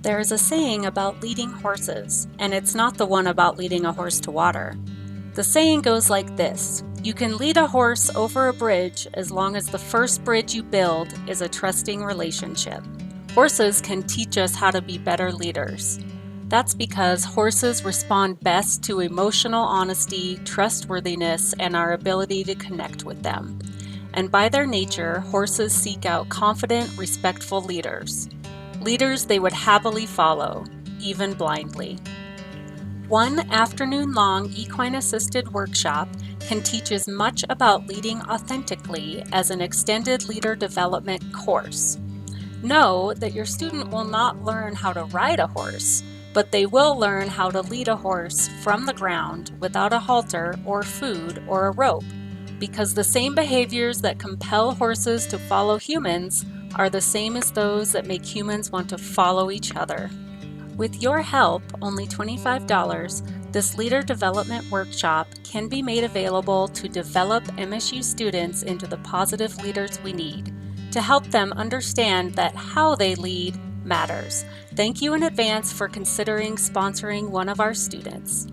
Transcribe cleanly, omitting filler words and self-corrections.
There is a saying about leading horses, and it's not the one about leading a horse to water. The saying goes like this: you can lead a horse over a bridge as long as the first bridge you build is a trusting relationship. Horses can teach us how to be better leaders. That's because horses respond best to emotional honesty, trustworthiness, and our ability to connect with them. And by their nature, horses seek out confident, respectful leaders. Leaders they would happily follow, even blindly. One afternoon-long equine-assisted workshop can teach as much about leading authentically as an extended leader development course. Know that your student will not learn how to ride a horse, but they will learn how to lead a horse from the ground without a halter or food or a rope, because the same behaviors that compel horses to follow humans are the same as those that make humans want to follow each other. With your help, only $25, this leader development workshop can be made available to develop MSU students into the positive leaders we need, to help them understand that how they lead matters. Thank you in advance for considering sponsoring one of our students.